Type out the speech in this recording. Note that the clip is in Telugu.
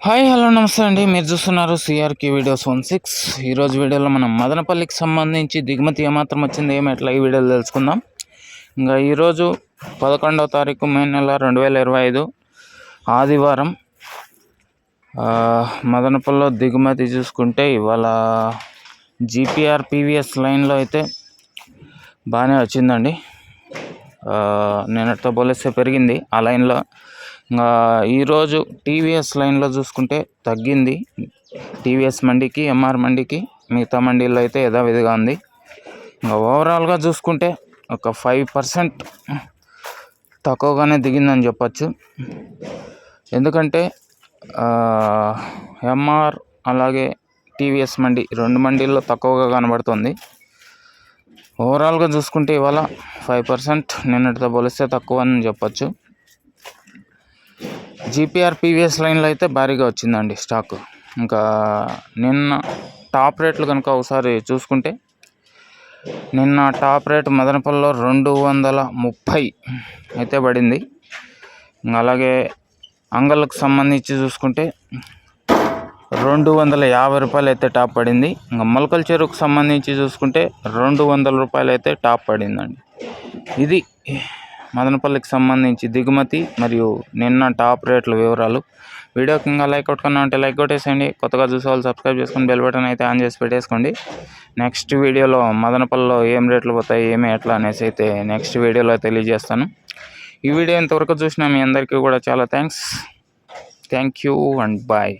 హాయ్ హలో నమస్తే అండి. మీరు చూస్తున్నారు సిఆర్కి వీడియోస్ 16. ఈరోజు వీడియోలో మనం మదనపల్లికి సంబంధించి దిగుమతి ఏమాత్రం వచ్చింది ఏమి ఎట్లా ఈ వీడియోలో తెలుసుకుందాం. ఇంకా ఈరోజు 11వ తారీఖు మే నెల 2025 ఆదివారం. మదనపల్లిలో దిగుమతి చూసుకుంటే ఇవాళ జీపీఆర్ పీవీఎస్ లైన్లో అయితే బాగానే వచ్చిందండి. నిన్నటితో పోలిస్తే పెరిగింది ఆ లైన్లో. ఈరోజు టీవీఎస్ లైన్లో చూసుకుంటే తగ్గింది. టీవీఎస్ మండికి, ఎంఆర్ మండికి, మిగతా మండీల్లో అయితే యథావిధిగా ఉంది. ఇంకా ఓవరాల్గా చూసుకుంటే ఒక 5% తక్కువగానే దిగిందని చెప్పచ్చు. ఎందుకంటే ఎంఆర్ అలాగే టీవీఎస్ మండి రెండు మండీల్లో తక్కువగా కనబడుతుంది. ఓవరాల్గా చూసుకుంటే ఇవాళ 5% నిన్నటితో పోలిస్తే తక్కువ అని చెప్పచ్చు. జీపీఆర్ పీవీఎస్ లైన్లో అయితే భారీగా వచ్చిందండి స్టాక్. ఇంకా నిన్న టాప్ రేట్లు కనుక ఒకసారి చూసుకుంటే నిన్న టాప్ రేట్ మదనపల్లిలో 230 అయితే పడింది. అలాగే అంగళ్ళకు సంబంధించి చూసుకుంటే 250 రూపాయలు అయితే టాప్ పడింది. ఇంకా మొలకల చెరువుకు సంబంధించి చూసుకుంటే 200 రూపాయలు అయితే టాప్ పడిందండి. ఇది మదనపల్లికి సంబంధించి దిగుమతి మరియు నిన్న టాప్ రేట్ల వివరాలు. వీడియోకి ఇంకా లైక్ కొట్టుకున్నా ఉంటే లైక్ కొట్టేసేయండి. కొత్తగా చూసే వాళ్ళు సబ్స్క్రైబ్ చేసుకొని బెల్ బటన్ అయితే ఆన్ చేసి పెట్టేసుకోండి. నెక్స్ట్ వీడియోలో మదనపల్లిలో ఏం రేట్లు పోతాయి ఏమి ఎట్లా అనేసి అయితే నెక్స్ట్ వీడియోలో తెలియజేస్తాను. ఈ వీడియో ఇంతవరకు చూసిన మీ అందరికీ కూడా చాలా థ్యాంక్ యూ అండ్ బాయ్.